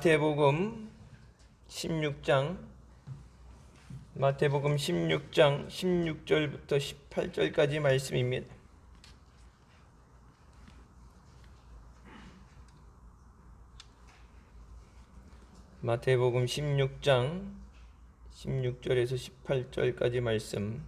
마태복음 16장 16절부터 18절까지 말씀입니다. 마태복음 16장 16절에서 18절까지 말씀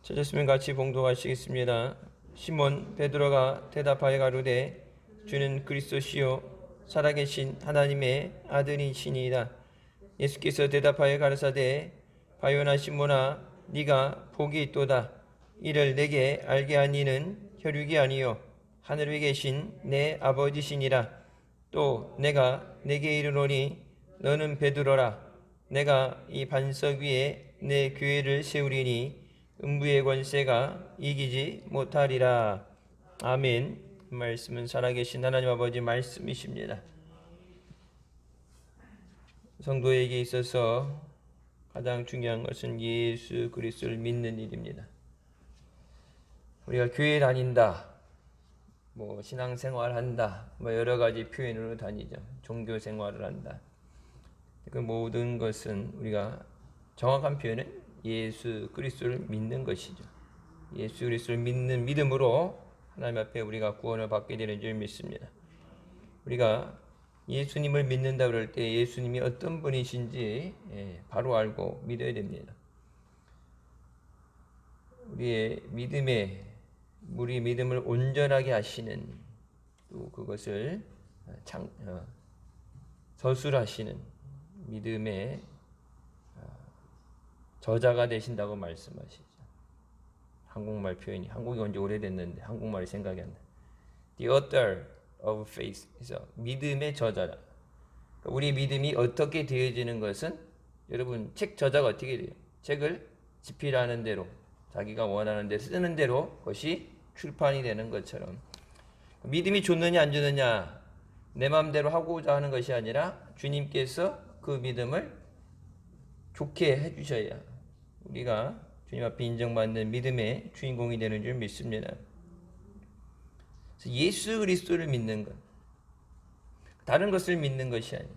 찾았으면 같이 봉독하시겠습니다. 시몬 베드로가 대답하여 가로되 주는 그리스도시요 살아계신 하나님의 아들이시니이다. 예수께서 대답하여 가라사대 바요나 시몬아 네가 복이 있도다. 이를 내게 알게 한 이는 혈육이 아니요 하늘에 계신 내 아버지시니라. 또 내가 내게 이르노니 너는 베드로라. 내가 이 반석 위에 내 교회를 세우리니 음부의 권세가 이기지 못하리라. 아멘. 말씀은 살아계신 하나님 아버지 말씀이십니다. 성도에게 있어서 가장 중요한 것은 예수 그리스도를 믿는 일입니다. 우리가 교회 다닌다, 신앙생활 한다, 여러 가지 표현으로 다니죠. 종교 생활을 한다. 그 모든 것은 우리가 정확한 표현은 예수 그리스도를 믿는 것이죠. 예수 그리스도를 믿는 믿음으로 하나님 앞에 우리가 구원을 받게 되는 줄 믿습니다. 우리가 예수님을 믿는다 그럴 때 예수님이 어떤 분이신지 바로 알고 믿어야 됩니다. 우리의 믿음을 온전하게 하시는, 또 그것을 서술하시는 믿음의 저자가 되신다고 말씀하시죠. 한국말 표현이, 한국이 언제 오래됐는데 한국말이 생각이 안 나. The author of faith. 그래서 믿음의 저자라. 우리 믿음이 어떻게 되어지는 것은, 여러분 책 저자가 어떻게 돼요? 책을 집필하는 대로, 자기가 원하는 대로 쓰는 대로 그것이 출판이 되는 것처럼, 믿음이 좋느냐 안 좋느냐 내 마음대로 하고자 하는 것이 아니라 주님께서 그 믿음을 좋게 해주셔야 우리가 주님 앞에 인정받는 믿음의 주인공이 되는 줄 믿습니다. 그래서 예수 그리스도를 믿는 것, 다른 것을 믿는 것이 아니에요.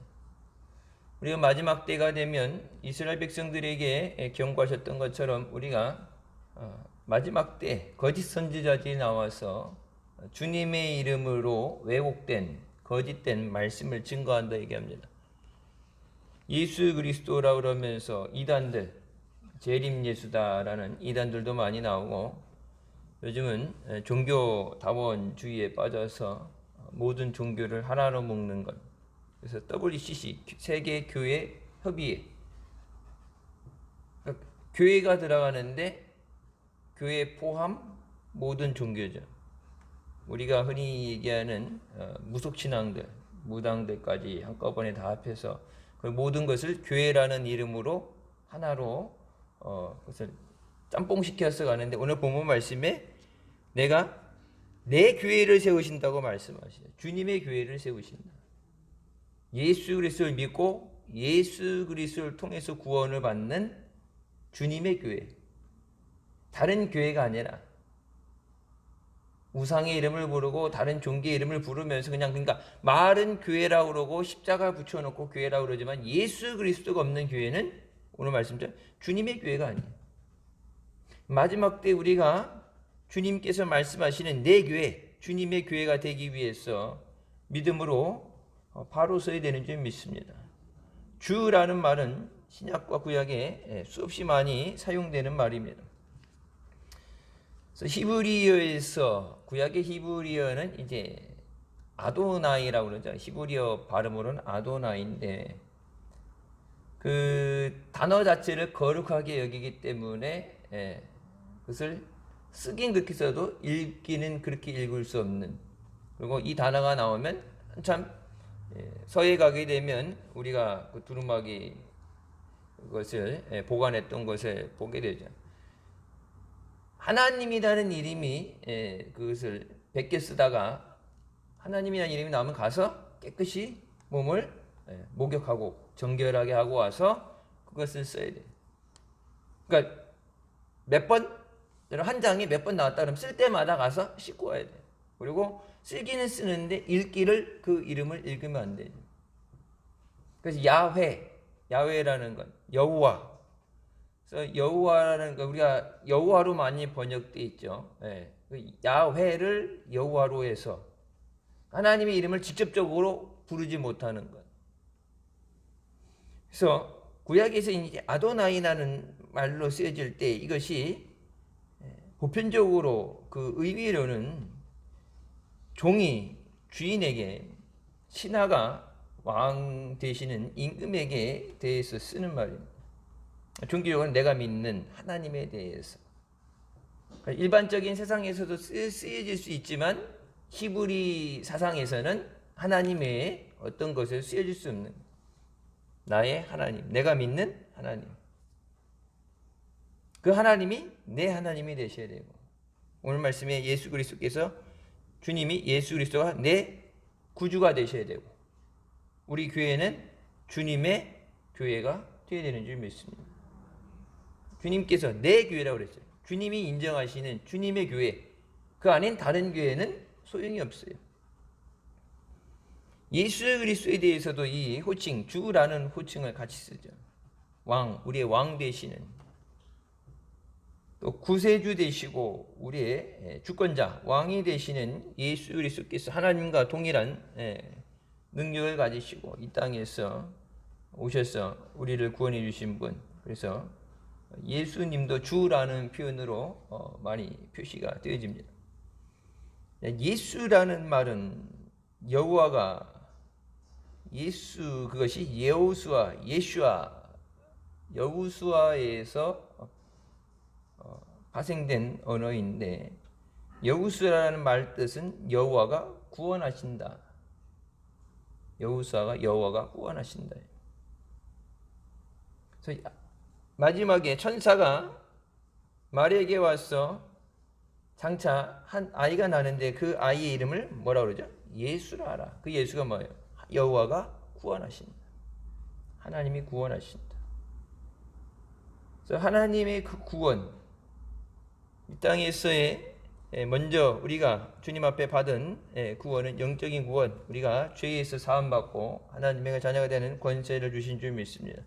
우리가 마지막 때가 되면 이스라엘 백성들에게 경고하셨던 것처럼 우리가 마지막 때 거짓 선지자들이 나와서 주님의 이름으로 왜곡된 거짓된 말씀을 증거한다 얘기합니다. 예수 그리스도라 그러면서 이단들, 재림 예수다라는 이단들도 많이 나오고, 요즘은 종교다원주의에 빠져서 모든 종교를 하나로 묶는 것, 그래서 WCC 세계교회 협의회, 그러니까 교회가 들어가는데 교회 포함 모든 종교죠. 우리가 흔히 얘기하는 무속신앙들, 무당들까지 한꺼번에 다 합해서 그 모든 것을 교회라는 이름으로 하나로 그것을 짬뽕시켜서 가는데, 오늘 본문 말씀에 내가 내 교회를 세우신다고 말씀하시죠. 주님의 교회를 세우신다. 예수 그리스도를 믿고 예수 그리스도를 통해서 구원을 받는 주님의 교회, 다른 교회가 아니라 우상의 이름을 부르고 다른 종교의 이름을 부르면서 그러니까 말은 교회라고 그러고 십자가 붙여놓고 교회라고 그러지만 예수 그리스도가 없는 교회는 오늘 말씀처럼 주님의 교회가 아니에요. 마지막 때 우리가 주님께서 말씀하시는 내 교회, 주님의 교회가 되기 위해서 믿음으로 바로 서야 되는 줄 믿습니다. 주라는 말은 신약과 구약에 수없이 많이 사용되는 말입니다. 그래서 히브리어에서, 구약의 히브리어는 이제 아도나이라고 그러죠. 히브리어 발음으로는 아도나이인데, 그 단어 자체를 거룩하게 여기기 때문에 그것을 쓰긴 그렇게 써도 읽기는 그렇게 읽을 수 없는, 그리고 이 단어가 나오면 한참 서해 가게 되면 우리가 그 두루마기 그것을 보관했던 것을 보게 되죠. 하나님이라는 이름이 그것을 100개 쓰다가 하나님이라는 이름이 나오면 가서 깨끗이 몸을 목욕하고 정결하게 하고 와서 그것을 써야 돼요. 그러니까 몇 번, 한 장이 몇 번 나왔다 그러면 쓸 때마다 가서 씻고 와야 돼요. 그리고 쓰기는 쓰는데 읽기를 그 이름을 읽으면 안 되죠. 그래서 야훼라는 건 여호와. 그래서 여호와라는 거 우리가 여호와로 많이 번역돼 있죠. 예. 야훼를 여호와로 해서 하나님의 이름을 직접적으로 부르지 못하는 것. 그래서 구약에서 이제 아도나이라는 말로 쓰여질 때 이것이 보편적으로 그 의미로는 종이 주인에게, 신하가 왕 되시는 임금에게 대해서 쓰는 말입니다. 종교적으로는 내가 믿는 하나님에 대해서. 일반적인 세상에서도 쓰여질 수 있지만 히브리 사상에서는 하나님 외에 어떤 것을 쓰여질 수 없는 나의 하나님, 내가 믿는 하나님. 그 하나님이 내 하나님이 되셔야 되고, 오늘 말씀에 예수 그리스도께서, 주님이 예수 그리스도가 내 구주가 되셔야 되고, 우리 교회는 주님의 교회가 되어야 되는 줄 믿습니다. 주님께서 내 교회라고 그랬어요. 주님이 인정하시는 주님의 교회, 그 아닌 다른 교회는 소용이 없어요. 예수 그리스도에 대해서도 이 호칭, 주라는 호칭을 같이 쓰죠. 왕, 우리의 왕 되시는, 또 구세주 되시고 우리의 주권자, 왕이 되시는 예수 그리스도께서 하나님과 동일한 능력을 가지시고 이 땅에서 오셔서 우리를 구원해 주신 분. 그래서 예수님도 주라는 표현으로 많이 표시가 되어집니다. 예수라는 말은 여호와가, 예수, 그것이 예호수아, 예슈아, 여호수아에서 파생된 언어인데, 여호수아라는 말 뜻은 여호와가 구원하신다. 여호수아가 여호와가 구원하신다. 그래서 마지막에 천사가 마리아에게 와서 장차 한 아이가 나는데 그 아이의 이름을 뭐라 그러죠? 예수라 하라. 그 예수가 뭐예요? 여호와가 구원하신다. 하나님이 구원하신다. 그래서 하나님의 그 구원, 이 땅에서의 먼저 우리가 주님 앞에 받은 구원은 영적인 구원, 우리가 죄에서 사함받고 하나님의 자녀가 되는 권세를 주신 줄 믿습니다.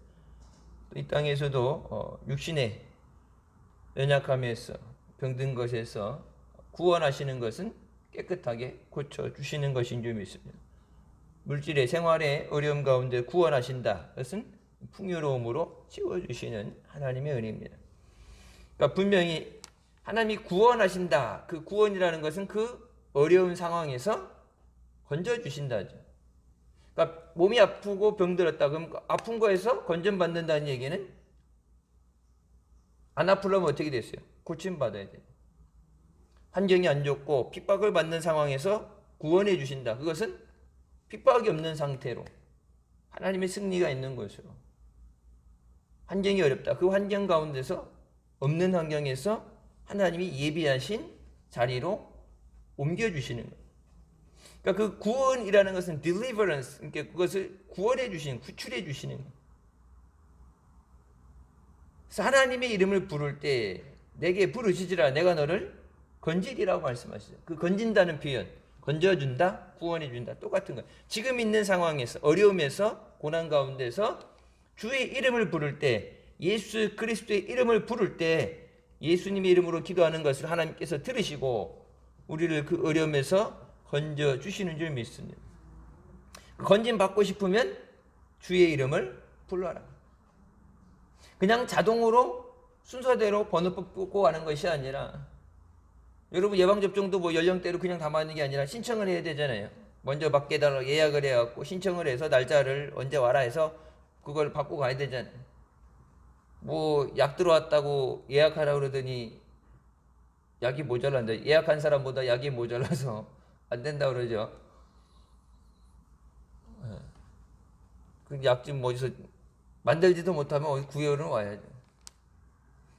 또 이 땅에서도 육신의 연약함에서, 병든 것에서 구원하시는 것은 깨끗하게 고쳐주시는 것인 줄 믿습니다. 물질의 생활의 어려움 가운데 구원하신다. 그것은 풍요로움으로 채워주시는 하나님의 은혜입니다. 그러니까 분명히 하나님이 구원하신다. 그 구원이라는 것은 그 어려운 상황에서 건져주신다죠. 그러니까 몸이 아프고 병들었다. 그럼 아픈 거에서 건전받는다는 얘기는 안 아프려면 어떻게 됐어요? 고침받아야 돼요. 환경이 안 좋고 핍박을 받는 상황에서 구원해 주신다. 그것은 핍박이 없는 상태로 하나님의 승리가 있는 것으로, 환경이 어렵다. 그 환경 가운데서, 없는 환경에서 하나님이 예비하신 자리로 옮겨주시는 거예요. 그러니까 그 구원이라는 것은 deliverance, 그러니까 그것을 구원해 주시는, 구출해 주시는 거예요. 그래서 하나님의 이름을 부를 때 내게 부르시지라 내가 너를 건지리라고 말씀하시죠. 그 건진다는 표현, 건져준다, 구원해준다, 똑같은 거예요. 지금 있는 상황에서, 어려움에서, 고난 가운데서 주의 이름을 부를 때, 예수 그리스도의 이름을 부를 때 예수님의 이름으로 기도하는 것을 하나님께서 들으시고 우리를 그 어려움에서 건져주시는 줄 믿습니다. 건진 받고 싶으면 주의 이름을 불러라. 그냥 자동으로 순서대로 번호법 뽑고 하는 것이 아니라, 여러분 예방접종도 뭐 연령대로 그냥 다 맞는 게 아니라 신청을 해야 되잖아요. 먼저 받게달라고 예약을 해갖고 신청을 해서 날짜를 언제 와라 해서 그걸 받고 가야 되잖아요. 뭐 약 들어왔다고 예약하라고 그러더니 약이 모자란다. 예약한 사람보다 약이 모자라서 안 된다 그러죠. 그 약 좀 어디서 만들지도 못하면 어디 구해오는 와야죠.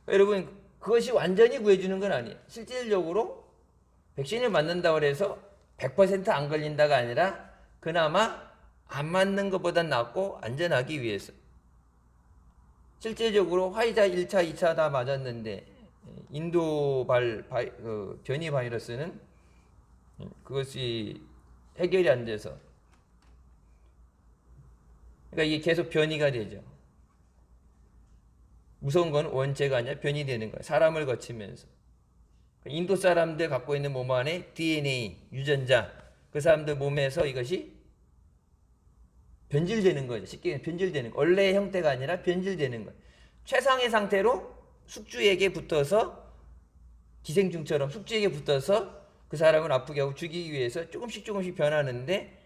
여러분 그것이 완전히 구해주는 건 아니에요. 실질적으로 백신을 맞는다고 해서 100% 안 걸린다가 아니라 그나마 안 맞는 것보다 낫고 안전하기 위해서. 실제적으로 화이자 1차, 2차 다 맞았는데 인도발 변이 바이러스는 그것이 해결이 안 돼서 그러니까 이게 계속 변이가 되죠. 무서운 건 원죄가 아니라 변이 되는 거예요. 사람을 거치면서. 인도 사람들 갖고 있는 몸 안에 DNA, 유전자, 그 사람들 몸에서 이것이 변질되는 거죠. 쉽게 변질되는 거. 원래의 형태가 아니라 변질되는 거예요. 최상의 상태로 숙주에게 붙어서 기생충처럼 숙주에게 붙어서 그 사람을 아프게 하고 죽이기 위해서 조금씩 변하는데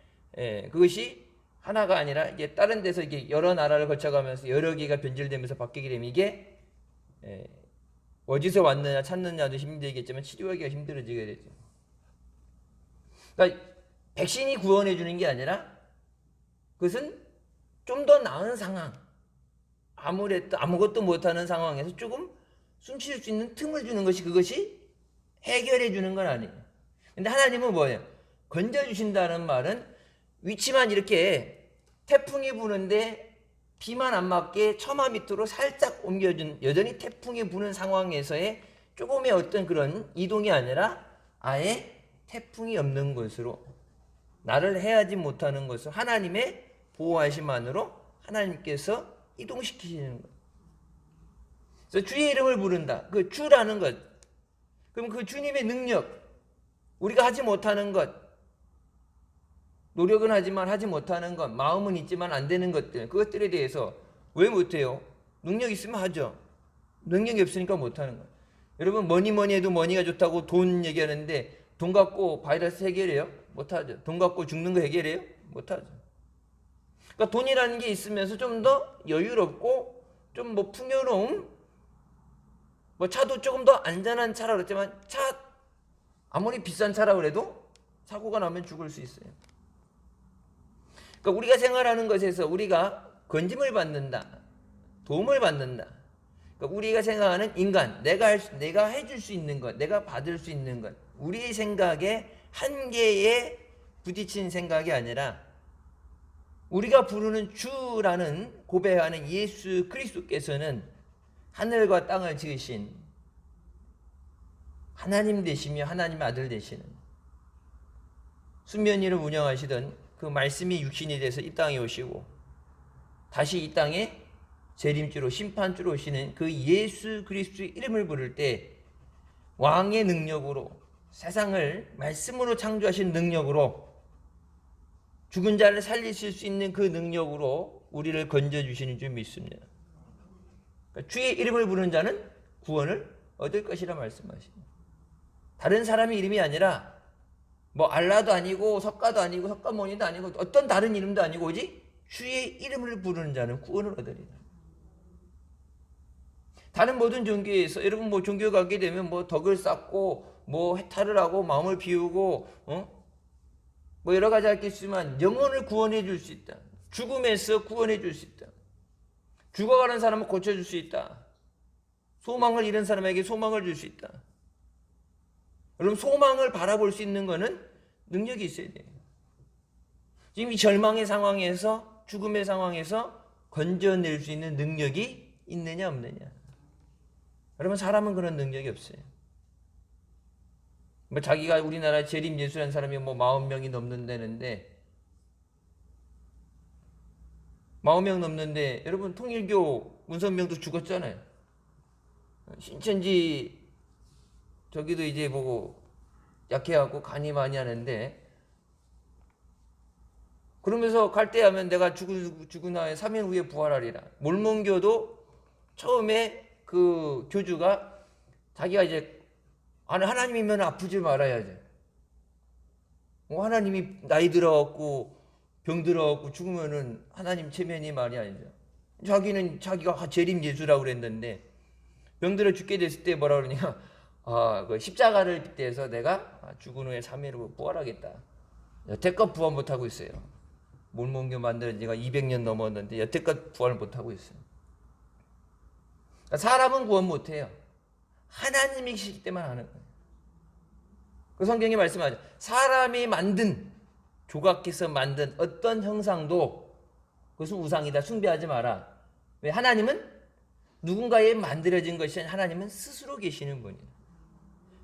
그것이 하나가 아니라 이게 다른 데서 이게 여러 나라를 거쳐가면서 여러 개가 변질되면서 바뀌게 되면 이게 어디서 왔느냐 찾느냐도 힘들겠지만 치료하기가 힘들어지게 되죠. 그러니까 백신이 구원해 주는 게 아니라 그것은 좀 더 나은 상황, 아무것도 못하는 상황에서 조금 숨쉴 수 있는 틈을 주는 것이 그것이 해결해 주는 건 아니에요. 근데 하나님은 뭐예요? 건져주신다는 말은 위치만 이렇게 태풍이 부는데 비만 안 맞게 처마 밑으로 살짝 옮겨준, 여전히 태풍이 부는 상황에서의 조금의 어떤 그런 이동이 아니라 아예 태풍이 없는 곳으로, 나를 해하지 못하는 것을 하나님의 보호하심만으로 하나님께서 이동시키시는 거예요. 그래서 주의 이름을 부른다. 그 주라는 것. 그럼 그 주님의 능력, 우리가 하지 못하는 것, 노력은 하지만 하지 못하는 것, 마음은 있지만 안 되는 것들, 그것들에 대해서 왜 못해요? 능력 있으면 하죠. 능력이 없으니까 못하는 거예요. 여러분 뭐니 해도 머니가 좋다고 돈 얘기하는데 돈 갖고 바이러스 해결해요? 못하죠. 돈 갖고 죽는 거 해결해요? 못하죠. 그러니까 돈이라는 게 있으면서 좀 더 여유롭고 좀 뭐 풍요로움, 뭐 차도 조금 더 안전한 차라 그랬지만 차 아무리 비싼 차라 그래도 사고가 나면 죽을 수 있어요. 그러니까 우리가 생활하는 것에서 우리가 건짐을 받는다, 도움을 받는다. 그러니까 우리가 생각하는 인간, 내가 해줄 수 있는 것, 내가 받을 수 있는 것, 우리의 생각에 한계에 부딪힌 생각이 아니라 우리가 부르는 주라는 고백하는 예수 그리스도께서는 하늘과 땅을 지으신 하나님 되시며 하나님의 아들 되시는, 수면위를 운영하시던 그 말씀이 육신이 돼서 이 땅에 오시고 다시 이 땅에 재림주로 심판주로 오시는 그 예수 그리스도의 이름을 부를 때 왕의 능력으로, 세상을 말씀으로 창조하신 능력으로, 죽은 자를 살리실 수 있는 그 능력으로 우리를 건져주시는 줄 믿습니다. 그러니까 주의 이름을 부르는 자는 구원을 얻을 것이라 말씀하십니다. 다른 사람의 이름이 아니라 뭐 알라도 아니고 석가도 아니고 석가모니도 아니고 어떤 다른 이름도 아니고 오직 주의 이름을 부르는 자는 구원을 얻으리라. 다른 모든 종교에서 여러분 뭐 종교 가게 되면 뭐 덕을 쌓고 뭐 해탈을 하고 마음을 비우고 뭐 여러 가지 할 게 있지만 영혼을 구원해 줄 수 있다. 죽음에서 구원해 줄 수 있다. 죽어가는 사람을 고쳐줄 수 있다. 소망을 잃은 사람에게 소망을 줄 수 있다. 여러분 소망을 바라볼 수 있는 것은 능력이 있어야 돼요. 지금 이 절망의 상황에서, 죽음의 상황에서 건져낼 수 있는 능력이 있느냐 없느냐. 여러분 사람은 그런 능력이 없어요. 뭐 자기가 우리나라 재림 예수라는 사람이 뭐 40명이 넘는다는데 40명 넘는데 여러분 통일교 문선명도 죽었잖아요. 신천지 저기도 이제 보고 약해하고 간이 많이 하는데 그러면서 갈 때 하면 내가 죽은 후에 3일 후에 부활하리라. 몰몬교도 처음에 그 교주가 자기가 이제 하나님이면 아프지 말아야지. 하나님이 나이 들어갖고 병 들어갖고 죽으면은 하나님 체면이 말이 아니죠. 자기는 자기가 재림 예수라고 그랬는데 병 들어 죽게 됐을 때 뭐라 그러냐. 그 십자가를 빗대서 내가 죽은 후에 3일 후 부활하겠다. 여태껏 부활 못하고 있어요. 몰몬교 만든 지가 200년 넘었는데 여태껏 부활 못하고 있어요. 사람은 구원 못해요. 하나님이시기 때문에 하는 거예요. 그 성경이 말씀하죠. 사람이 만든, 조각해서 만든 어떤 형상도 그것은 우상이다. 숭배하지 마라. 왜? 하나님은 누군가에 만들어진 것이 아니라 하나님은 스스로 계시는 분이에요.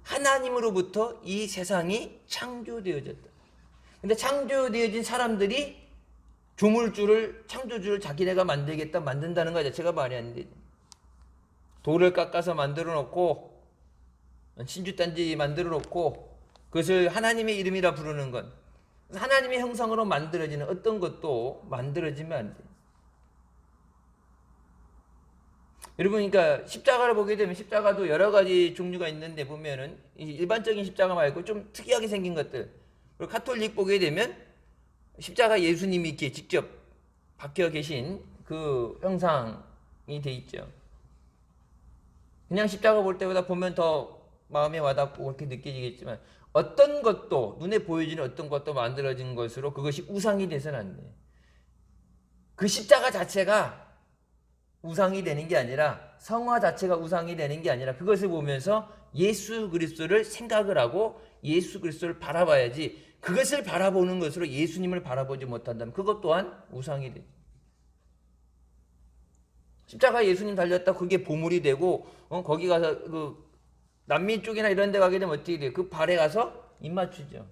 하나님으로부터 이 세상이 창조되어졌다. 근데 창조되어진 사람들이 조물주를, 창조주를 자기네가 만든다는 거 자체가 말이 안 돼. 돌을 깎아서 만들어 놓고 신주단지 만들어 놓고 그것을 하나님의 이름이라 부르는 것. 하나님의 형상으로 만들어지는 어떤 것도 만들어지면 안 돼. 여러분, 그러니까 십자가를 보게 되면 십자가도 여러 가지 종류가 있는데 보면은 일반적인 십자가 말고 좀 특이하게 생긴 것들. 그리고 가톨릭 보게 되면 십자가 예수님이 이렇게 직접 박혀 계신 그 형상이 돼 있죠. 그냥 십자가 볼 때보다 보면 더 마음에 와닿고 그렇게 느껴지겠지만 어떤 것도 눈에 보여지는 어떤 것도 만들어진 것으로 그것이 우상이 돼서는 안 돼. 그 십자가 자체가 우상이 되는 게 아니라 성화 자체가 우상이 되는 게 아니라 그것을 보면서 예수 그리스도를 생각을 하고 예수 그리스도를 바라봐야지 그것을 바라보는 것으로 예수님을 바라보지 못한다면 그것 또한 우상이 돼. 십자가 예수님 달렸다 그게 보물이 되고 거기 가서 그 남미 쪽이나 이런 데 가게 되면 어떻게 돼요? 그 발에 가서 입 맞추죠.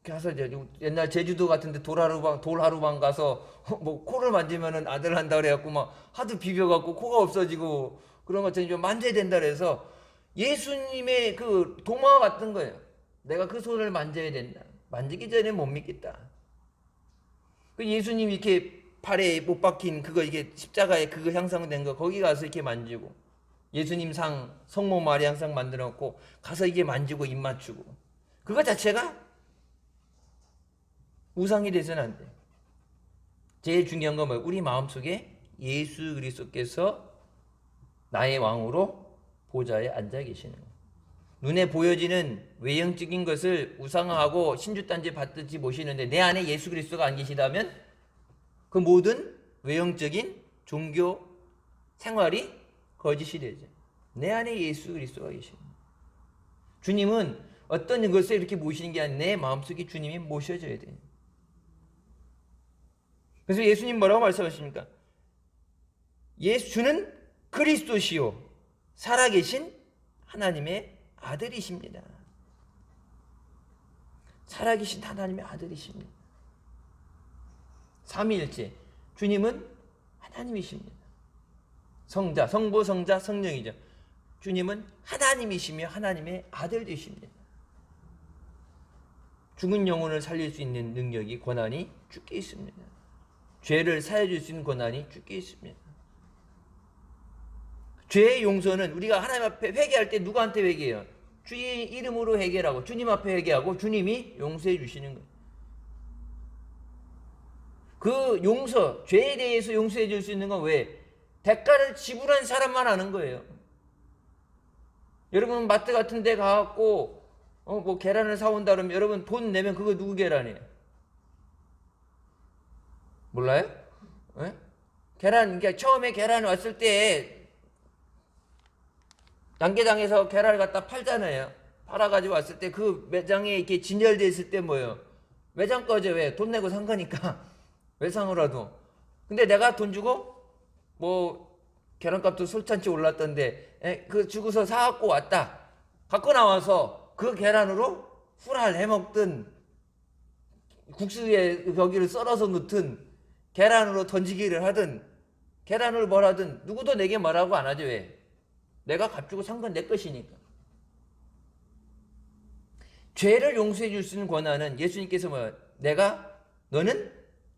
가서 이제 옛날 제주도 같은데 돌하루방 가서 뭐 코를 만지면은 아들 한다 그래갖고 막 하도 비벼갖고 코가 없어지고 그런 것처럼 좀 만져야 된다 그래서 예수님의 그 도마 같은 거예요. 내가 그 손을 만져야 된다. 만지기 전에 못 믿겠다. 그 예수님 이렇게 팔에 못 박힌 그거 이게 십자가에 그거 형상된 거 거기 가서 이렇게 만지고 예수님 상 성모 마리아 상 만들어 놓고 가서 이게 만지고 입 맞추고 그거 자체가 우상이 돼서는 안 돼. 제일 중요한 건 뭐예요? 우리 마음속에 예수 그리스도께서 나의 왕으로 보좌에 앉아 계시는 거예요. 눈에 보여지는 외형적인 것을 우상화하고 신주단지 받듯이 모시는데 내 안에 예수 그리스도가 안 계시다면 그 모든 외형적인 종교 생활이 거짓이 되죠. 내 안에 예수 그리스도가 계십니다. 주님은 어떤 것을 이렇게 모시는 게 아니라 내 마음속에 주님이 모셔져야 돼요. 그래서 예수님 뭐라고 말씀하십니까? 주는 그리스도시요 살아계신 하나님의 아들이십니다. 살아계신 하나님의 아들이십니다. 삼위일체 주님은 하나님이십니다. 성자, 성부, 성자, 성령이죠. 주님은 하나님이시며 하나님의 아들 되십니다. 죽은 영혼을 살릴 수 있는 능력이 권한이 주께 있습니다. 죄를 사해줄 수 있는 권한이 주께 있습니다. 죄의 용서는 우리가 하나님 앞에 회개할 때 누구한테 회개해요? 주의 이름으로 회개하고 주님 앞에 회개하고 주님이 용서해 주시는 거예요. 그 용서, 죄에 대해서 용서해 줄 수 있는 건 왜? 대가를 지불한 사람만 하는 거예요. 여러분 마트 같은 데 가갖고 뭐 계란을 사온다 그러면 여러분 돈 내면 그거 누구 계란이에요? 몰라요? 네? 계란, 그러니까 처음에 계란 왔을 때 양계장에서 계란을 갖다 팔잖아요. 팔아가지고 왔을 때 그 매장에 이렇게 진열되어 있을 때 뭐예요? 매장 거죠. 왜? 돈 내고 산 거니까. 외상으로라도. 근데 내가 돈 주고 뭐 계란값도 솔찬치 올랐던데 그 주고서 사갖고 왔다. 갖고 나와서 그 계란으로 후라이를 해먹든 국수에 거기를 썰어서 넣든 계란으로 던지기를 하든 계란을 뭘 하든 누구도 내게 뭐라고 안 하죠. 왜? 내가 값주고 산 건 내 것이니까. 죄를 용서해 줄 수 있는 권한은 예수님께서 너는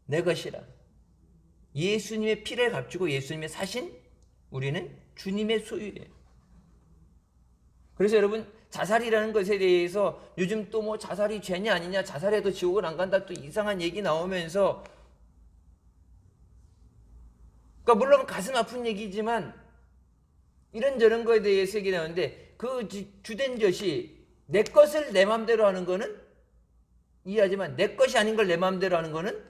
내 것이라. 예수님의 피를 값주고 예수님의 사신 우리는 주님의 소유예요. 그래서 여러분 자살이라는 것에 대해서 요즘 또 뭐 자살이 죄냐 아니냐, 자살해도 지옥을 안 간다, 또 이상한 얘기 나오면서, 그러니까 물론 가슴 아픈 얘기지만 이런저런 거에 대해서 얘기 나오는데 그 주된 것이 내 것을 내 마음대로 하는 거는 이해하지만 내 것이 아닌 걸 내 마음대로 하는 거는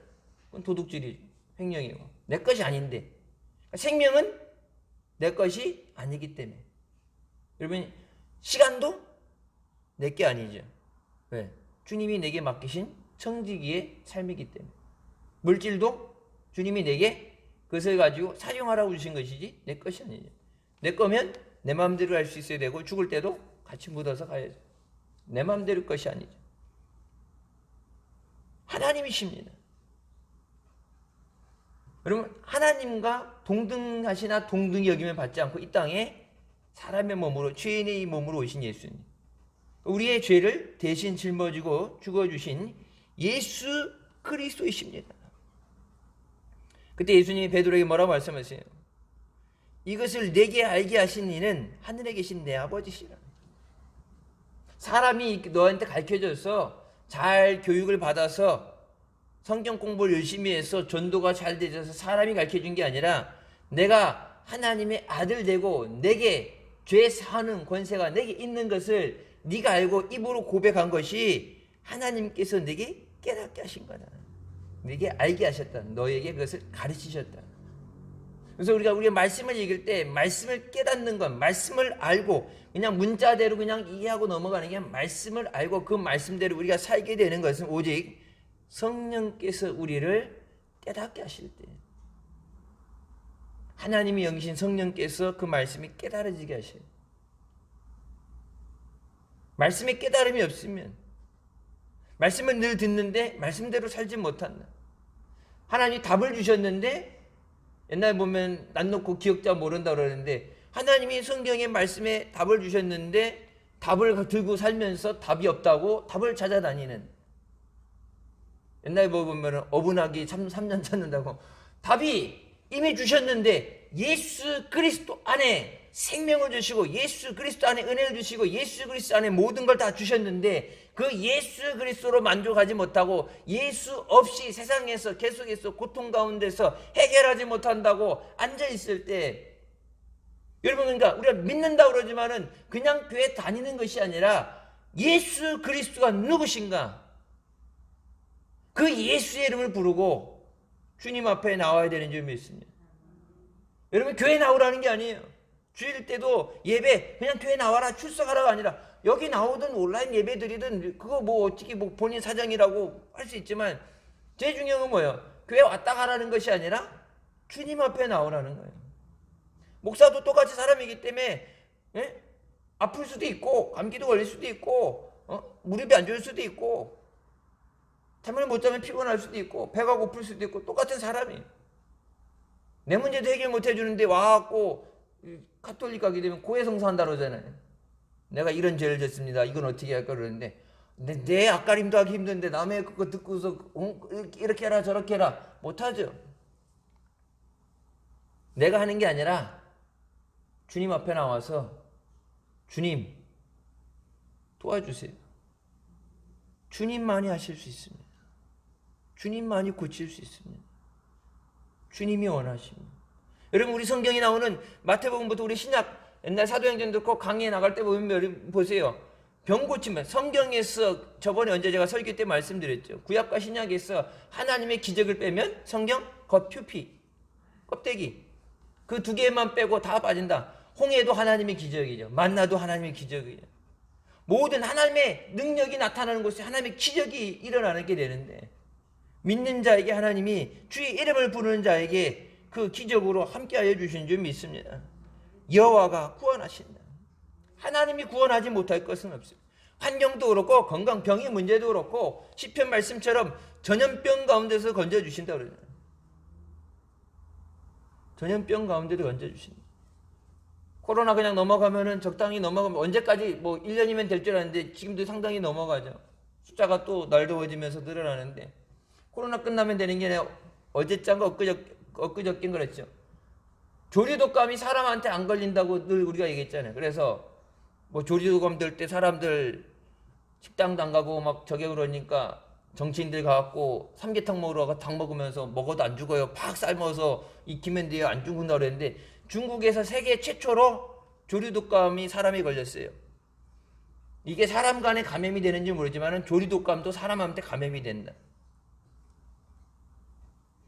그건 도둑질이죠. 횡령이고. 내 것이 아닌데. 생명은 내 것이 아니기 때문에. 여러분 시간도 내 게 아니죠. 왜? 주님이 내게 맡기신 청지기의 삶이기 때문에. 물질도 주님이 내게 그것을 가지고 사용하라고 주신 것이지 내 것이 아니죠. 내 거면 내 마음대로 할 수 있어야 되고 죽을 때도 같이 묻어서 가야죠. 내 마음대로 것이 아니죠. 하나님이십니다. 여러분, 하나님과 동등하시나 동등히 여김을 받지 않고 이 땅에 사람의 몸으로, 죄인의 몸으로 오신 예수님, 우리의 죄를 대신 짊어지고 죽어주신 예수 그리스도이십니다. 그때 예수님이 베드로에게 뭐라고 말씀하세요? 이것을 내게 알게 하신 이는 하늘에 계신 내 아버지시라. 사람이 너한테 가르쳐줘서 잘 교육을 받아서 성경 공부를 열심히 해서 전도가 잘 되셔서 사람이 가르쳐준 게 아니라 내가 하나님의 아들 되고 내게 죄 사하는 권세가 내게 있는 것을 네가 알고 입으로 고백한 것이 하나님께서 내게 깨닫게 하신 거다. 내게 알게 하셨다. 너에게 그것을 가르치셨다. 그래서 우리가 말씀을 읽을 때 말씀을 깨닫는 건, 말씀을 알고 그냥 문자대로 그냥 이해하고 넘어가는 게 아니라 말씀을 알고 그 말씀대로 우리가 살게 되는 것은 오직 성령께서 우리를 깨닫게 하실 때, 하나님이 영이신 성령께서 그 말씀이 깨달아지게 하셔요. 말씀에 깨달음이 없으면, 말씀을 늘 듣는데 말씀대로 살지 못한다. 하나님이 답을 주셨는데, 옛날 보면 난 놓고 기억자 모른다 그러는데, 하나님이 성경의 말씀에 답을 주셨는데 답을 들고 살면서 답이 없다고 답을 찾아다니는, 옛날에 보면 어분하기 3년 찾는다고, 답이 이미 주셨는데 예수 그리스도 안에 생명을 주시고 예수 그리스도 안에 은혜를 주시고 예수 그리스도 안에 모든 걸 다 주셨는데 그 예수 그리스도로 만족하지 못하고 예수 없이 세상에서 계속해서 고통 가운데서 해결하지 못한다고 앉아있을 때, 여러분, 그러니까 우리가 믿는다고 그러지만은 그냥 교회 다니는 것이 아니라 예수 그리스도가 누구신가, 그 예수의 이름을 부르고 주님 앞에 나와야 되는 줄 믿습니다. 여러분, 교회 나오라는 게 아니에요. 주일 때도 예배 그냥 교회 나와라 출석하라가 아니라 여기 나오든 온라인 예배 드리든 그거 어떻게 본인 사정이라고 할 수 있지만 제일 중요한 건 뭐예요? 교회 왔다 가라는 것이 아니라 주님 앞에 나오라는 거예요. 목사도 똑같이 사람이기 때문에 아플 수도 있고 감기도 걸릴 수도 있고 무릎이 안 좋을 수도 있고 잠을 못 자면 피곤할 수도 있고 배가 고플 수도 있고 똑같은 사람이에요. 내 문제도 해결 못 해주는데 와갖고 카톨릭 가게 되면 고해성사한다 그러잖아요. 내가 이런 죄를 졌습니다. 이건 어떻게 할까 그러는데 내 앞가림도 하기 힘든데 남의 그거 듣고서 이렇게 해라 저렇게 해라 못하죠. 내가 하는 게 아니라 주님 앞에 나와서 주님 도와주세요. 주님만이 하실 수 있습니다. 주님만이 고칠 수 있습니다. 주님이 원하십니다. 여러분, 우리 성경에 나오는 마태복음부터 우리 신약 옛날 사도행전 듣고 강의에 나갈 때 보면 보세요. 병 고치면 성경에서 저번에 언제 제가 설교 때 말씀드렸죠. 구약과 신약에서 하나님의 기적을 빼면 성경 겉 표피 껍데기 그 두 개만 빼고 다 빠진다. 홍해도 하나님의 기적이죠. 만나도 하나님의 기적이죠. 모든 하나님의 능력이 나타나는 곳에 하나님의 기적이 일어나게 되는데 믿는 자에게 하나님이 주의 이름을 부르는 자에게 그 기적으로 함께하여 주신 줄 믿습니다. 여호와가 구원하신다. 하나님이 구원하지 못할 것은 없습니다. 환경도 그렇고 건강 병의 문제도 그렇고 시편 말씀처럼 전염병 가운데서 건져주신다 그러잖아요. 전염병 가운데도 건져주신다. 코로나 그냥 넘어가면은 적당히 넘어가면 언제까지 1년이면 될 줄 알았는데 지금도 상당히 넘어가죠. 숫자가 또 날 더워지면서 늘어나는데 코로나 끝나면 되는 게 아니라 어제짠가 엊그저께인 그랬죠. 조류독감이 사람한테 안 걸린다고 늘 우리가 얘기했잖아요. 그래서 조류독감 들 때 사람들 식당도 안 가고 막 저게 그러니까 정치인들 가갖고 삼계탕 먹으러 가서 닭 먹으면서 먹어도 안 죽어요. 팍 삶아서 익히면 돼요. 안 죽는다 그랬는데 중국에서 세계 최초로 조류독감이 사람이 걸렸어요. 이게 사람 간에 감염이 되는지 모르지만 조류독감도 사람한테 감염이 된다.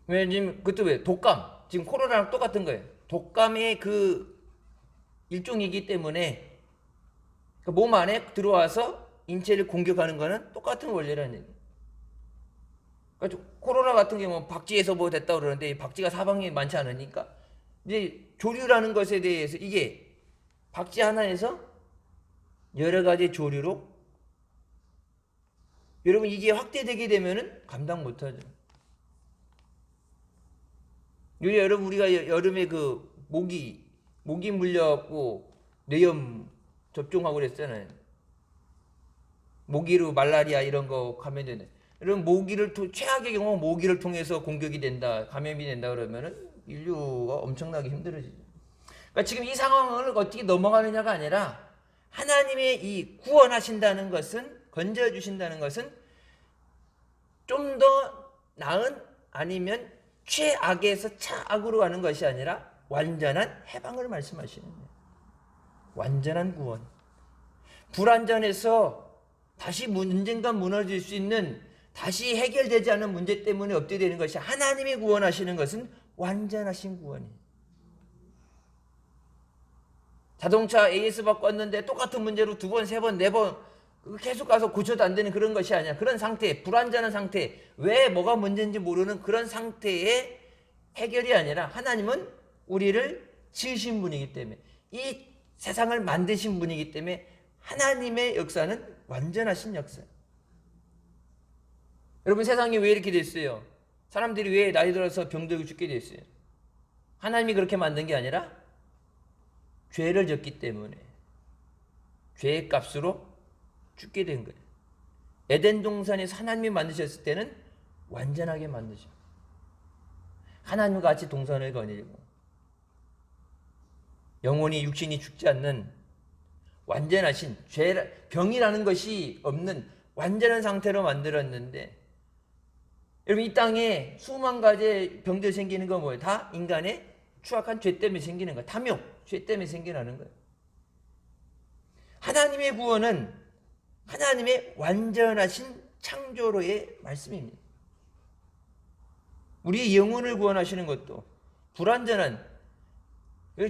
왜냐면 그것도 왜 독감 지금 코로나랑 똑같은 거예요. 독감의 그 일종이기 때문에 그 몸 안에 들어와서 인체를 공격하는 거는 똑같은 원리라는 얘기예요. 그러니까 코로나 같은 경우는 박쥐에서 됐다고 그러는데 이 박쥐가 사방에 많지 않으니까 이제 조류라는 것에 대해서 이게 박쥐 하나에서 여러 가지 조류로 여러분 이게 확대되게 되면은 감당 못하죠. 여러분 우리가 여름에 그 모기 물려갖고 뇌염 접종하고 그랬잖아요. 모기로 말라리아 이런 거 감염되네. 여러분 최악의 경우 모기를 통해서 공격이 된다, 감염이 된다 그러면은 인류가 엄청나게 힘들어지죠. 그러니까 지금 이 상황을 어떻게 넘어가느냐가 아니라 하나님의 이 구원하신다는 것은, 건져주신다는 것은 좀 더 나은 아니면 최악에서 차악으로 가는 것이 아니라 완전한 해방을 말씀하시는 거예요. 완전한 구원. 불완전해서 다시 언젠가 무너질 수 있는, 다시 해결되지 않은 문제 때문에 업되되는 것이, 하나님이 구원하시는 것은 완전하신 구원이에요. 자동차 AS 바꿨는데 똑같은 문제로 2번, 3번, 4번 계속 가서 고쳐도 안 되는 그런 것이 아니야. 그런 상태, 불완전한 상태, 왜 뭐가 문제인지 모르는 그런 상태의 해결이 아니라, 하나님은 우리를 지으신 분이기 때문에, 이 세상을 만드신 분이기 때문에 하나님의 역사는 완전하신 역사예요. 여러분 세상이 왜 이렇게 됐어요? 사람들이 왜 나이 들어서 병들고 죽게 됐어요? 하나님이 그렇게 만든 게 아니라 죄를 졌기 때문에 죄의 값으로 죽게 된 거예요. 에덴 동산에서 하나님이 만드셨을 때는 완전하게 만드죠. 하나님과 같이 동산을 거닐고 영혼이 육신이 죽지 않는 완전하신, 병이라는 것이 없는 완전한 상태로 만들었는데, 여러분 이 땅에 수만 가지 병들 생기는 건 뭐예요? 다 인간의 추악한 죄 때문에 생기는 거예요. 탐욕, 죄 때문에 생겨나는 거예요. 하나님의 구원은 하나님의 완전하신 창조로의 말씀입니다. 우리의 영혼을 구원하시는 것도 불완전한,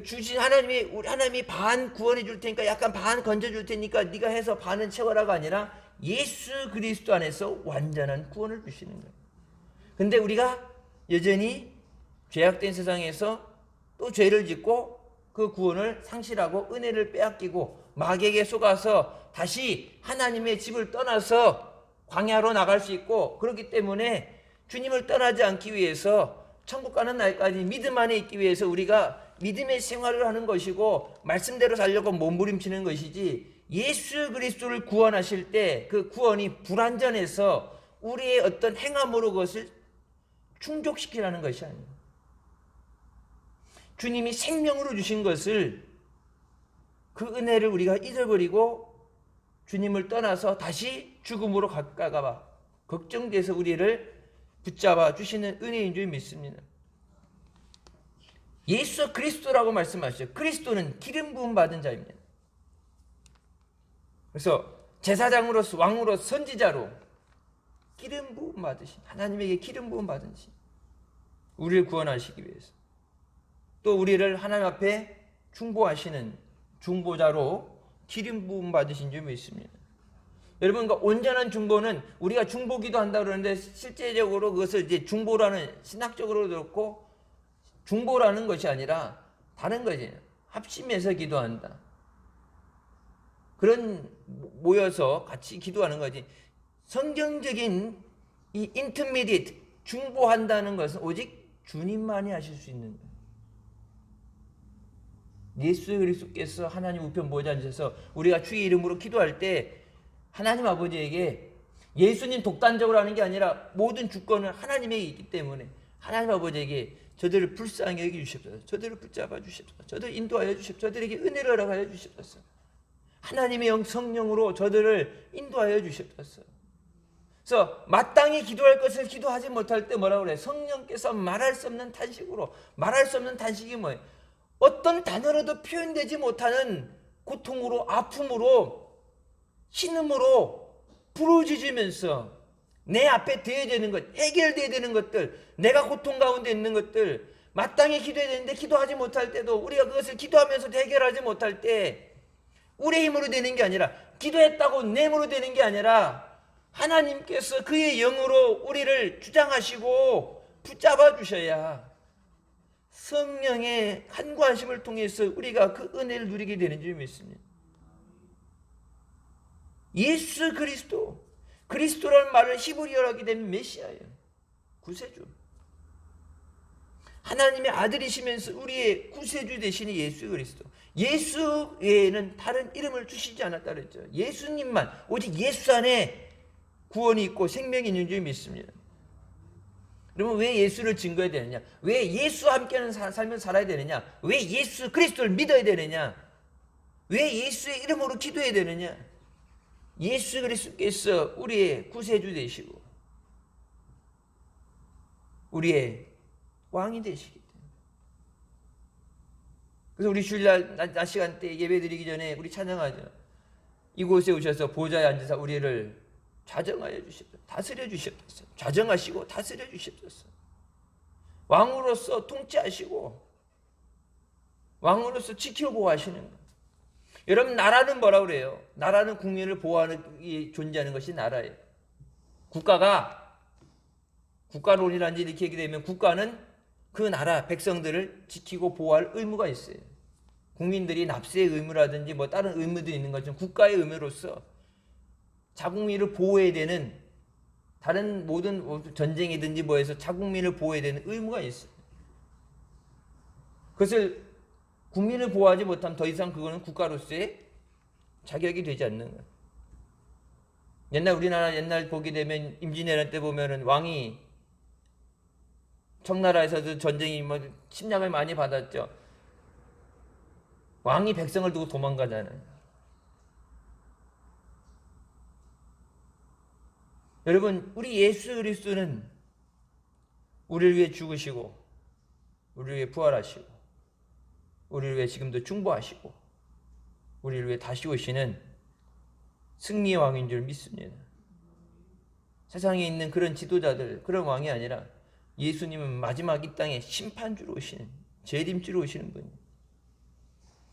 주신 하나님이 반 구원해 줄 테니까, 약간 반 건져 줄 테니까 네가 해서 반은 채워라가 아니라 예수 그리스도 안에서 완전한 구원을 주시는 거예요. 근데 우리가 여전히 죄악된 세상에서 또 죄를 짓고 그 구원을 상실하고 은혜를 빼앗기고 마귀에게 속아서 다시 하나님의 집을 떠나서 광야로 나갈 수 있고, 그렇기 때문에 주님을 떠나지 않기 위해서 천국 가는 날까지 믿음 안에 있기 위해서 우리가 믿음의 생활을 하는 것이고 말씀대로 살려고 몸부림치는 것이지, 예수 그리스도를 구원하실 때 그 구원이 불완전해서 우리의 어떤 행함으로 그것을 충족시키라는 것이 아니에요. 주님이 생명으로 주신 것을, 그 은혜를 우리가 잊어버리고 주님을 떠나서 다시 죽음으로 가까가 걱정돼서 우리를 붙잡아 주시는 은혜인 줄 믿습니다. 예수 그리스도라고 말씀하시죠. 그리스도는 기름 부음 받은 자입니다. 그래서 제사장으로서, 왕으로, 선지자로 기름 부음 받으신, 하나님에게 기름 부음 받은 신, 우리를 구원하시기 위해서, 또 우리를 하나님 앞에 중보하시는 중보자로 기름 부음 받으신 줄 믿습니다. 여러분, 그러니까 온전한 중보는, 우리가 중보기도 한다 그러는데 실제적으로 그것을 이제 중보라는, 신학적으로 그렇고 중보라는 것이 아니라 다른 거지. 합심해서 기도한다. 그런 모여서 같이 기도하는 거지. 성경적인 이 인터미디에이트, 중보한다는 것은 오직 주님만이 하실 수 있는 거예요. 예수 그리스도께서 하나님 우편 보좌 앉으셔서 우리가 주의 이름으로 기도할 때 하나님 아버지에게, 예수님 독단적으로 하는 게 아니라 모든 주권은 하나님에게 있기 때문에 하나님 아버지에게 저들을 불쌍히 여겨 주시옵소서, 저들을 붙잡아 주시옵소서, 저들을 인도하여 주시옵소서, 저들에게 은혜를 허락하여 주시옵소서, 하나님의 성령으로 저들을 인도하여 주시옵소서. 그래서 마땅히 기도할 것을 기도하지 못할 때 뭐라고 그래? 성령께서 말할 수 없는 탄식으로, 말할 수 없는 탄식이 뭐예요? 어떤 단어로도 표현되지 못하는 고통으로, 아픔으로, 신음으로 부르짖으면서 내 앞에 되어야 되는 것, 해결되어야 되는 것들, 내가 고통 가운데 있는 것들, 마땅히 기도해야 되는데 기도하지 못할 때도, 우리가 그것을 기도하면서도 해결하지 못할 때 우리의 힘으로 되는 게 아니라, 기도했다고 내 힘으로 되는 게 아니라 하나님께서 그의 영으로 우리를 주장하시고 붙잡아 주셔야 성령의 간구하심을 통해서 우리가 그 은혜를 누리게 되는 줄 믿습니다. 예수 그리스도. 그리스도라는 말을 히브리어로 하게 되면 메시아예요. 구세주. 하나님의 아들이시면서 우리의 구세주 되시는 예수 그리스도. 예수 외에는 다른 이름을 주시지 않았다 그랬죠. 예수님만, 오직 예수 안에 구원이 있고 생명이 있는 줄 믿습니다. 그러면 왜 예수를 증거해야 되느냐? 왜 예수와 함께하는 삶을 살아야 되느냐? 왜 예수 그리스도를 믿어야 되느냐? 왜 예수의 이름으로 기도해야 되느냐? 예수 그리스도께서 우리의 구세주 되시고 우리의 왕이 되시기 때문에. 그래서 우리 주일날 낮 시간 때 예배 드리기 전에 우리 찬양하죠. 이곳에 오셔서 보좌에 앉으사 우리를 좌정하여 주시옵소서. 다스려 주시옵소서. 좌정하시고 다스려 주시옵소서. 왕으로서 통치하시고 왕으로서 지켜보호하시는 것. 여러분, 나라는 뭐라 그래요? 나라는 국민을 보호하는 존재하는 것이 나라예요. 국가론이라는 이렇게 얘기 되면 국가는 그 나라 백성들을 지키고 보호할 의무가 있어요. 국민들이 납세의 의무라든지 뭐 다른 의무들이 있는 것처럼 국가의 의무로서 자국민을 보호해야 되는, 다른 모든 전쟁이든지 뭐해서 자국민을 보호해야 되는 의무가 있어요. 그것을 국민을 보호하지 못하면 더 이상 그거는 국가로서의 자격이 되지 않는 거예요. 우리나라 옛날 보게 되면 임진왜란 때 보면은 왕이 청나라에서도 전쟁이 뭐 침략을 많이 받았죠. 왕이 백성을 두고 도망가잖아요. 여러분, 우리 예수 그리스도는 우리를 위해 죽으시고 우리를 위해 부활하시고 우리를 위해 지금도 중보하시고 우리를 위해 다시 오시는 승리의 왕인 줄 믿습니다. 세상에 있는 그런 지도자들, 그런 왕이 아니라 예수님은 마지막 이 땅에 심판주로 오시는, 재림주로 오시는 분이에요.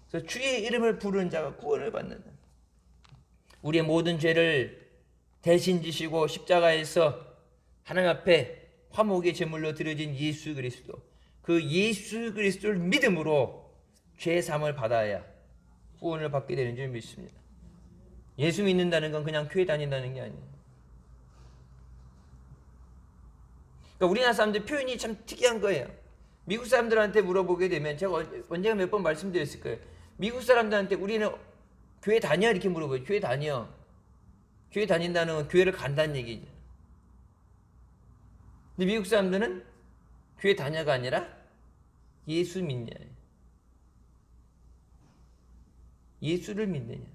그래서 주의 이름을 부르는 자가 구원을 받는다. 우리의 모든 죄를 대신 지시고 십자가에서 하나님 앞에 화목의 제물로 드려진 예수 그리스도, 그 예수 그리스도를 믿음으로 죄 사함을 받아야 구원을 받게 되는 줄 믿습니다. 예수 믿는다는 건 그냥 교회 다닌다는 게 아니에요. 그러니까 우리나라 사람들 표현이 참 특이한 거예요. 미국 사람들한테 물어보게 되면, 제가 언젠가 몇 번 말씀드렸을 거예요. 미국 사람들한테 우리는 교회 다녀? 이렇게 물어봐요. 교회 다녀. 교회 다닌다는 건 교회를 간다는 얘기죠. 근데 미국 사람들은 교회 다녀가 아니라 예수 믿냐. 예수를 믿느냐.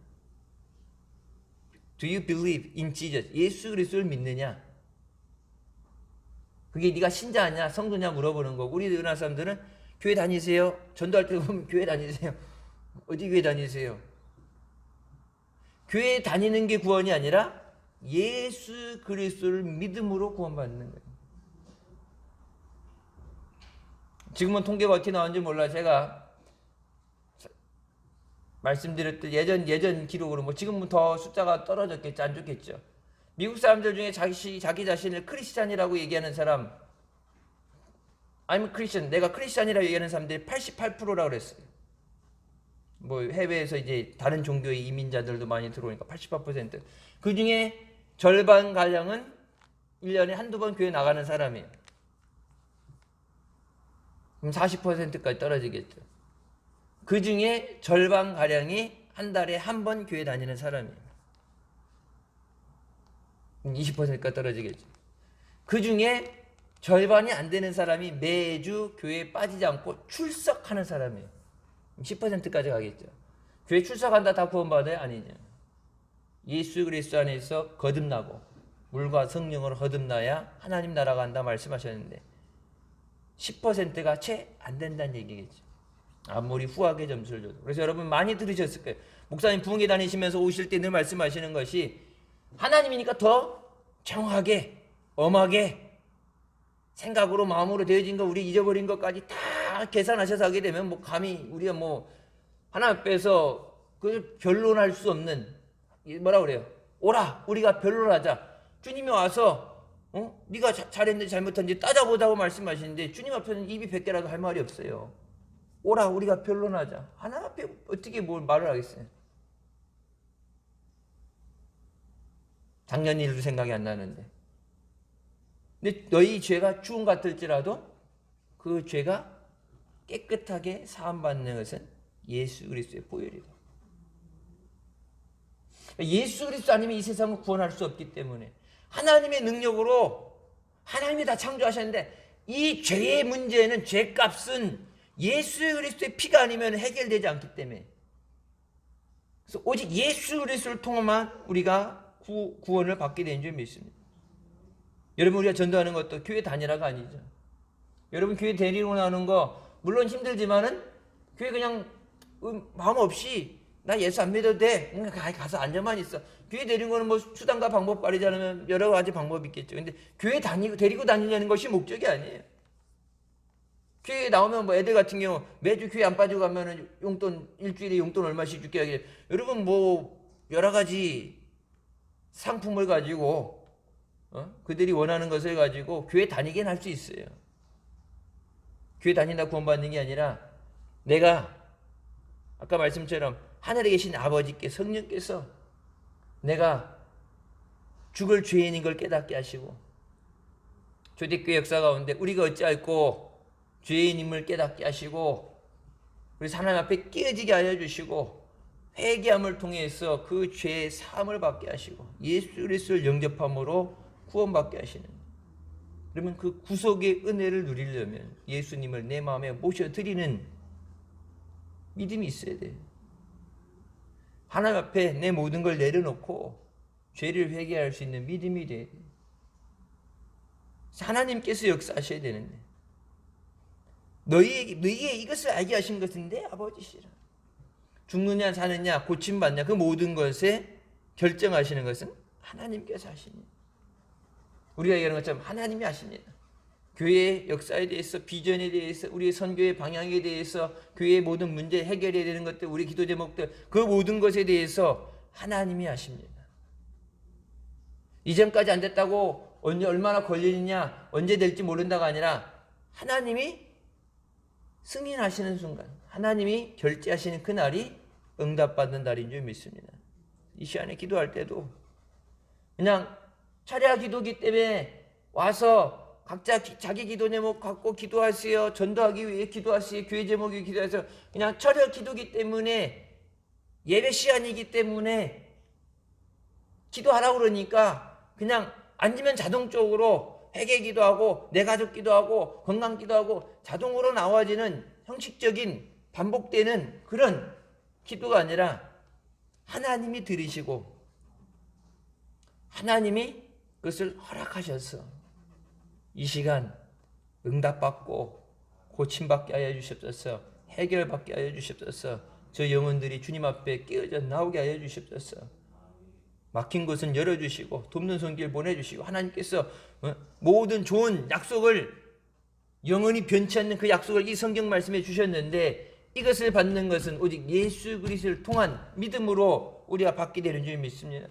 Do you believe in Jesus? 예수 그리스도를 믿느냐. 그게 네가 신자냐 성도냐 물어보는 거고, 우리 우리나라 사람들은 교회 다니세요? 전도할 때 보면 교회 다니세요? 어디 교회 다니세요? 교회 다니는 게 구원이 아니라 예수 그리스도를 믿음으로 구원받는 거예요. 지금은 통계가 어떻게 나오는지 몰라. 제가 말씀드렸듯 예전 기록으로 뭐 지금은 더 숫자가 떨어졌겠죠, 안 좋겠죠. 미국 사람들 중에 자기 자신을 크리스찬이라고 얘기하는 사람, I'm Christian, 내가 크리스찬이라고 얘기하는 사람들이 88%라고 그랬어요. 뭐 해외에서 이제 다른 종교의 이민자들도 많이 들어오니까 88%. 그 중에 절반 가량은 1년에 한두 번 교회 나가는 사람이에요. 그럼 40%까지 떨어지겠죠. 그 중에 절반 가량이 한 달에 한 번 교회 다니는 사람이에요. 20%까지 떨어지겠죠. 그 중에 절반이 안 되는 사람이 매주 교회에 빠지지 않고 출석하는 사람이에요. 10%까지 가겠죠. 교회 출석한다 다 구원받아요? 아니죠. 예수 그리스도 안에서 거듭나고 물과 성령으로 거듭나야 하나님 나라가 간다 말씀하셨는데 10%가 채 안 된다는 얘기겠죠. 아무리 후하게 점수를 줘도. 그래서 여러분 많이 들으셨을 거예요. 목사님 부흥회 다니시면서 오실 때 늘 말씀하시는 것이, 하나님이니까 더 정확하게 엄하게 생각으로 마음으로 되어진 거 우리 잊어버린 것까지 다 계산하셔서 하게 되면 뭐 감히 우리가 뭐 하나 앞에서 그 변론할 수 없는, 뭐라 그래요? 오라 우리가 변론하자. 주님이 와서 네가 잘했는지 잘못했는지 따져보자고 말씀하시는데 주님 앞에는 입이 100개라도 할 말이 없어요. 오라 우리가 변론하자. 하나 앞에 어떻게 뭘 말을 하겠어요? 작년 일도 생각이 안 나는데. 근데 너희 죄가 죽음 같을지라도 그 죄가 깨끗하게 사함받는 것은 예수 그리스도의 보혈이다. 예수 그리스도 아니면 이 세상을 구원할 수 없기 때문에 하나님의 능력으로 하나님이 다 창조하셨는데 이 죄의 문제는 죄값은 예수 그리스도의 피가 아니면 해결되지 않기 때문에 그래서 오직 예수 그리스도를 통해만 우리가 구원을 받게 되는 줄 믿습니다. 여러분 우리가 전도하는 것도 교회 다니라가 아니죠. 여러분 교회 데리고 나오는 거 물론 힘들지만은 교회 그냥 마음 없이 나 예수 안 믿어도 돼. 가서 앉아만 있어. 교회 데리는 거는 뭐 수단과 방법 가리지 않으면 여러 가지 방법이 있겠죠. 근데 교회 데리고 다니려는 것이 목적이 아니에요. 교회 나오면 뭐 애들 같은 경우 매주 교회 안 빠지고 가면은 용돈 일주일에 용돈 얼마씩 줄게 하길래 여러분 뭐 여러 가지 상품을 가지고 그들이 원하는 것을 가지고 교회 다니긴 할 수 있어요. 교회 다닌다 구원받는 게 아니라 내가 아까 말씀처럼 하늘에 계신 아버지께 성령께서 내가 죽을 죄인인 걸 깨닫게 하시고 초대교회 역사 가운데 우리가 어찌할꼬 죄인임을 깨닫게 하시고 우리 하나님 앞에 깨어지게 하여 주시고 회개함을 통해서 그 죄의 사함을 받게 하시고 예수 그리스도를 영접함으로 구원받게 하시는 그러면 그 구속의 은혜를 누리려면 예수님을 내 마음에 모셔드리는 믿음이 있어야 돼요. 하나님 앞에 내 모든 걸 내려놓고 죄를 회개할 수 있는 믿음이 돼야 돼요. 하나님께서 역사하셔야 되는데 너희에게 이것을 알게 하신 것은 내 아버지시라. 죽느냐 사느냐 고침받냐 그 모든 것에 결정하시는 것은 하나님께서 하십니다. 우리가 얘기하는 것처럼 하나님이 하십니다. 교회의 역사에 대해서 비전에 대해서 우리의 선교의 방향에 대해서 교회의 모든 문제 해결해야 되는 것들 우리 기도 제목들 그 모든 것에 대해서 하나님이 하십니다. 이전까지 안 됐다고 얼마나 걸리느냐 언제 될지 모른다가 아니라 하나님이 승인하시는 순간 하나님이 결제하시는 그날이 응답받는 날인 줄 믿습니다. 이 시간에 기도할 때도 그냥 차례 기도기 때문에 와서 각자 자기 기도 제목 갖고 기도하세요. 전도하기 위해 기도하세요. 교회 제목이 기도해서 그냥 철야 기도기 때문에 예배 시간이기 때문에 기도하라고 그러니까 그냥 앉으면 자동적으로 회개 기도하고 내 가족 기도하고 건강 기도하고 자동으로 나와지는 형식적인 반복되는 그런 기도가 아니라 하나님이 들으시고 하나님이 그것을 허락하셔서 이 시간 응답받고 고침받게 하여 주시옵소서. 해결받게 하여 주시옵소서. 저 영혼들이 주님 앞에 깨어져 나오게 하여 주시옵소서. 막힌 것은 열어주시고 돕는 손길 보내주시고 하나님께서 모든 좋은 약속을 영원히 변치 않는 그 약속을 이 성경 말씀에 주셨는데 이것을 받는 것은 오직 예수 그리스도를 통한 믿음으로 우리가 받게 되는 줄 믿습니다.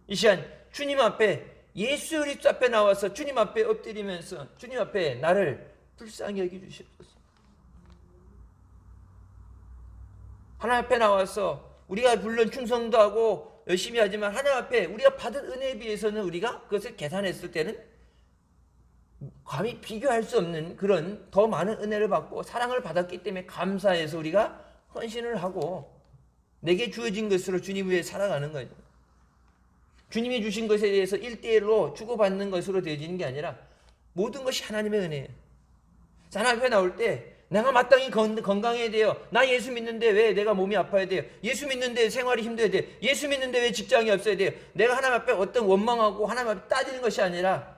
이 시간 주님 앞에 예수 그리스도 앞에 나와서 주님 앞에 엎드리면서 주님 앞에 나를 불쌍히 여겨 주시옵소서. 하나님 앞에 나와서 우리가 물론 충성도 하고 열심히 하지만 하나님 앞에 우리가 받은 은혜에 비해서는 우리가 그것을 계산했을 때는 감히 비교할 수 없는 그런 더 많은 은혜를 받고 사랑을 받았기 때문에 감사해서 우리가 헌신을 하고 내게 주어진 것으로 주님 위해 살아가는 거죠. 주님이 주신 것에 대해서 1대1로 주고받는 것으로 되어지는 게 아니라 모든 것이 하나님의 은혜예요. 하나님 앞에 나올 때 내가 마땅히 건강해야 돼요. 나 예수 믿는데 왜 내가 몸이 아파야 돼요? 예수 믿는데 생활이 힘들어야 돼요? 예수 믿는데 왜 직장이 없어야 돼요? 내가 하나님 앞에 어떤 원망하고 하나님 앞에 따지는 것이 아니라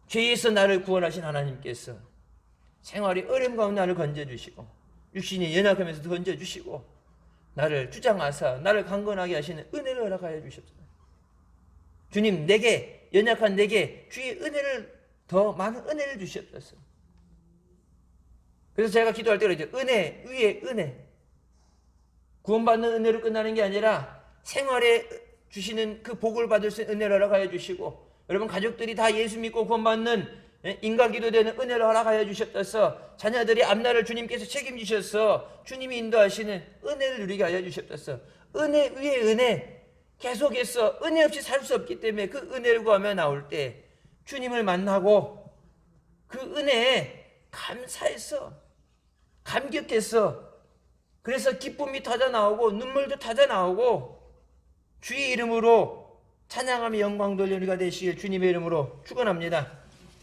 죄에서 나를 구원하신 하나님께서 생활이 어려움 가운데 나를 건져주시고 육신이 연약하면서도 건져주시고 나를 주장하사 나를 강건하게 하시는 은혜를 허락하여 주셨습니다. 주님 내게 연약한 내게 주의 은혜를 더 많은 은혜를 주시옵소서. 그래서 제가 기도할 때로 이제 은혜 위에 은혜 구원받는 은혜로 끝나는 게 아니라 생활에 주시는 그 복을 받을 수 있는 은혜를 허락하여 주시고 여러분 가족들이 다 예수 믿고 구원받는 인과기도 되는 은혜를 허락하여 주셨어서 자녀들이 앞날을 주님께서 책임지셔서 주님이 인도하시는 은혜를 누리게 하여 주셨어서 은혜 위에 은혜 계속해서 은혜 없이 살 수 없기 때문에 그 은혜를 구하며 나올 때 주님을 만나고 그 은혜에 감사해서 감격해서 그래서 기쁨이 터져 나오고 눈물도 터져 나오고 주의 이름으로 찬양하며 영광 돌리는 우리가 되시길 주님의 이름으로 축원합니다.